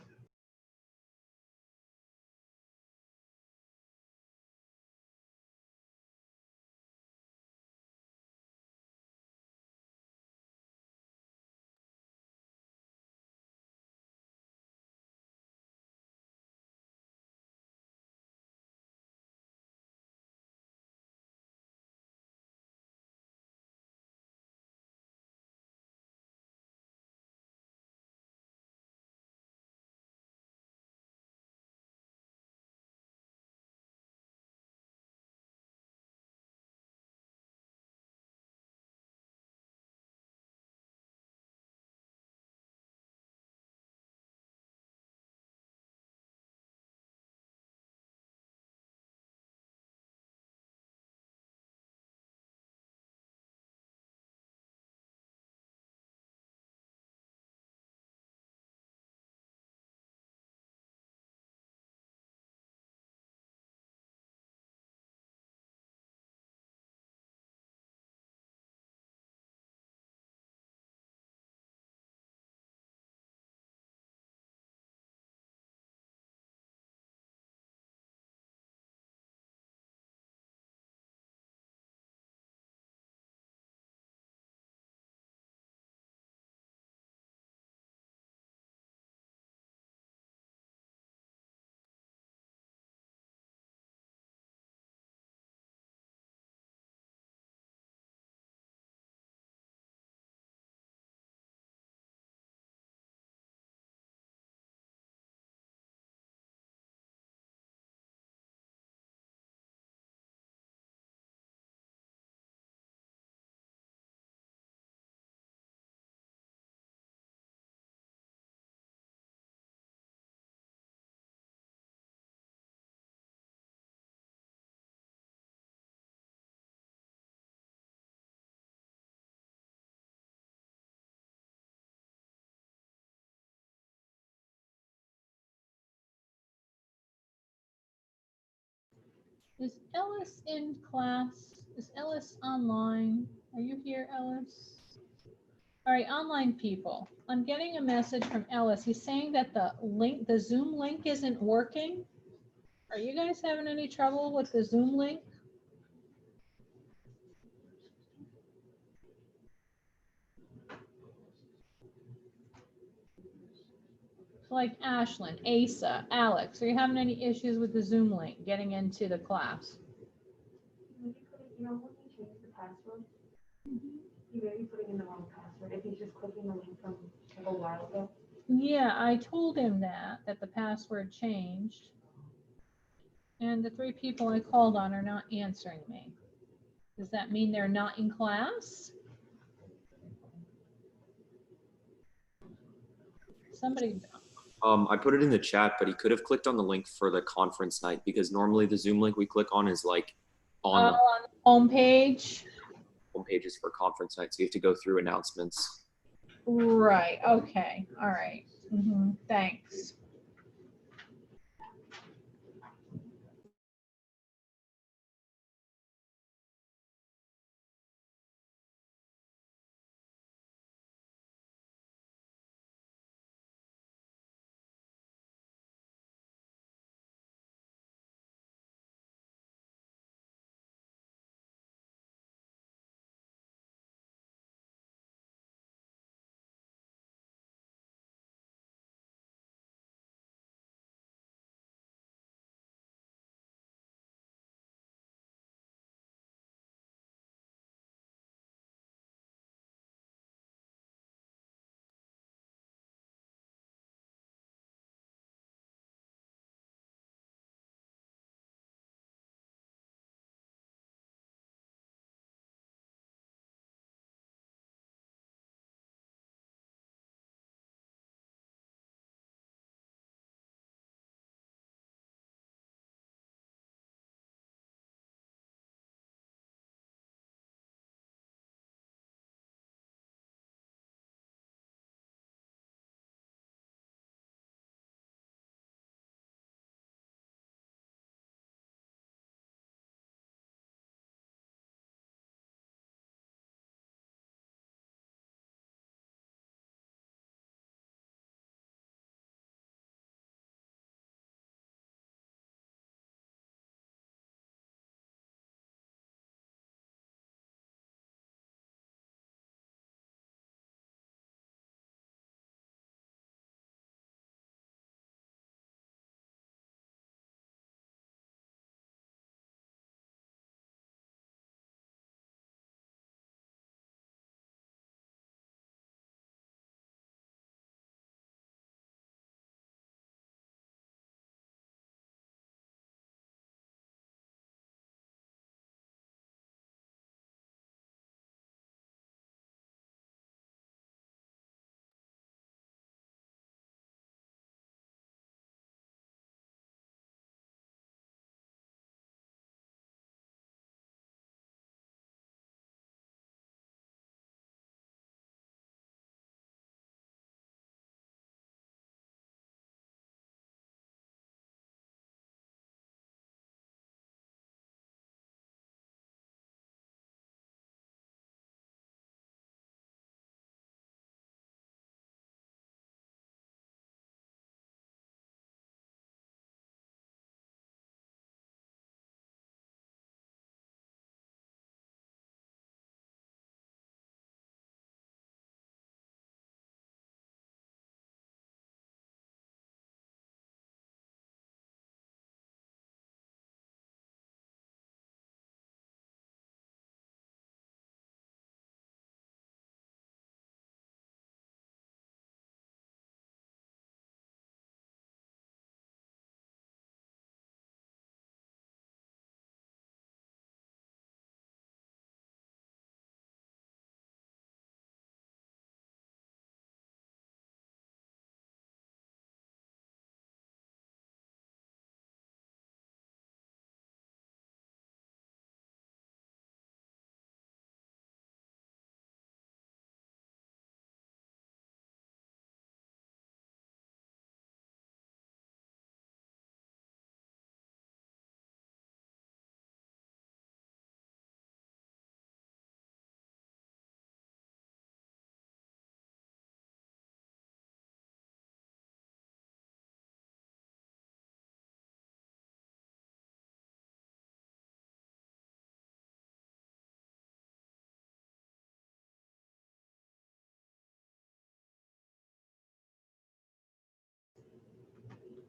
Is Ellis in class? Is Ellis online? Are you here, Ellis? All right, online people. I'm getting a message from Ellis. He's saying that the Zoom link isn't working. Are you guys having any trouble with the Zoom link? Like Ashlyn, Asa, Alex, are you having any issues with the Zoom link getting into the class? Maybe putting, when you change the password, you may be putting in the wrong password if he's just clicking the link from like a while ago. Yeah, I told him that the password changed. And the 3 people I called on are not answering me. Does that mean they're not in class? Somebody. I put it in the chat, but he could have clicked on the link for the conference night because normally the Zoom link we click on is like on the home page. home pages for conference night. So you have to go through announcements. Right. Okay. All right. Thanks.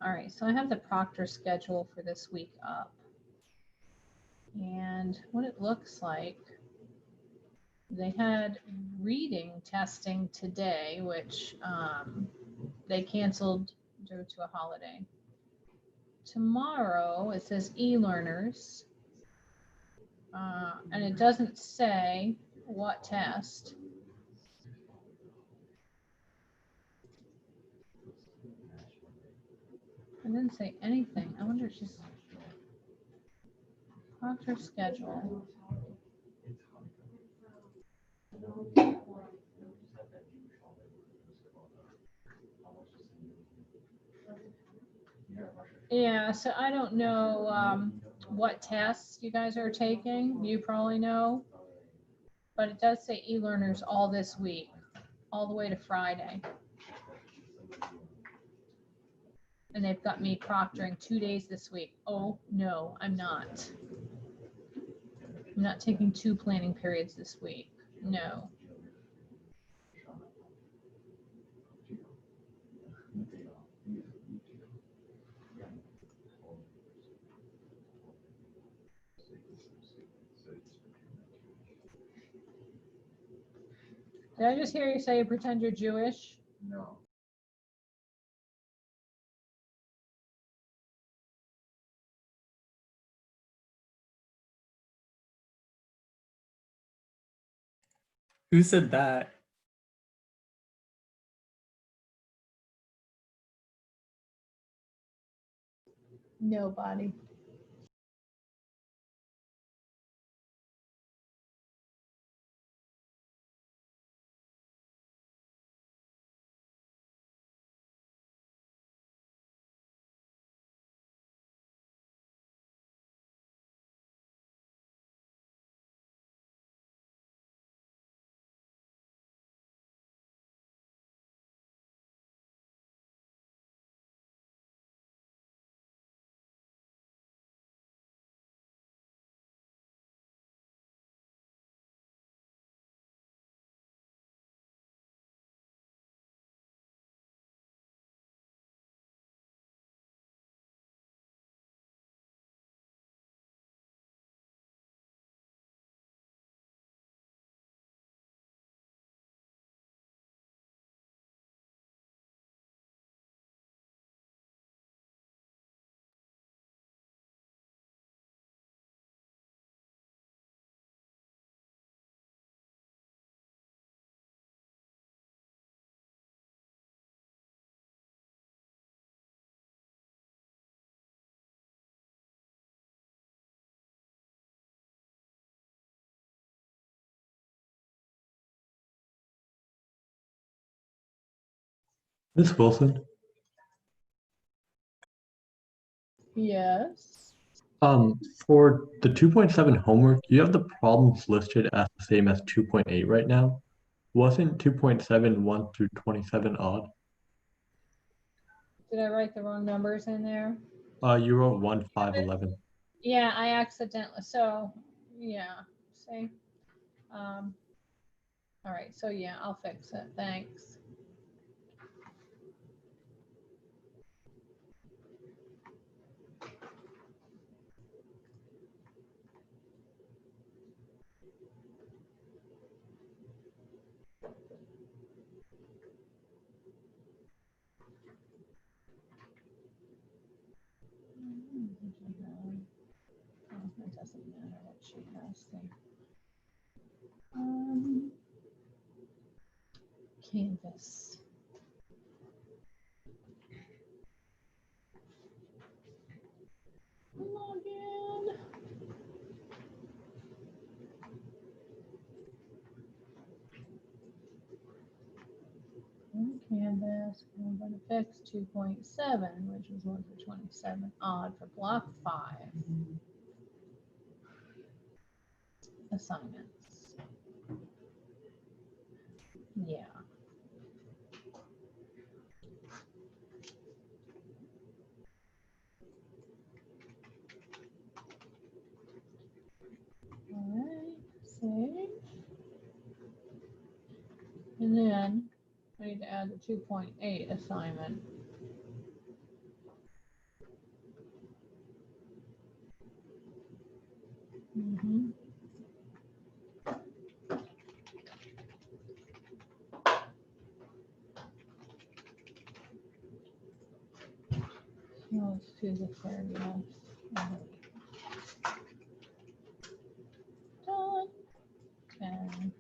All right, so I have the Proctor schedule for this week up. And what it looks like, they had reading testing today, which they canceled due to a holiday. Tomorrow, it says e-learners, and it doesn't say what test. It didn't say anything. I wonder if she's Proctor schedule. Yeah, so I don't know what tests you guys are taking. You probably know. But it does say e-learners all this week, all the way to Friday. And they've got me proctoring 2 days this week. Oh, no, I'm not. I'm not taking 2 planning periods this week. No. Did I just hear you say pretend you're Jewish? No. Who said that? Nobody. Miss Wilson, Yes. for the 2.7 homework, you have the problems listed as the same as 2.8 right now. Wasn't 2.7 1 through 27 odd? Did I write the wrong numbers in there? You wrote 1, 5, 11. Yeah, I accidentally, so, yeah, see? All right, so yeah, I'll fix it, thanks. Oh, it doesn't matter what she has there. Canvas. Log in. Canvas, I'm going to fix 2.7, which was 1 for 27, odd for block 5. Assignments. Yeah. All right, save. And then I need to add the 2.8 assignment. Mhm. Let's do the third one. Done. 10.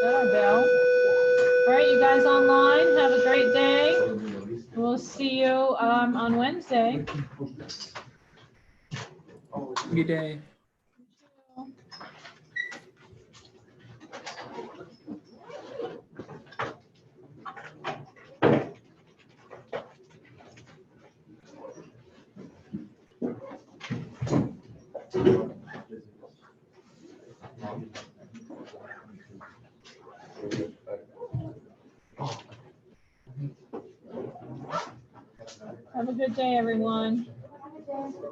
Got our bell. All right, you guys online, have a great day. We'll see you on Wednesday. Good day. Have a good day, everyone. Have a good day.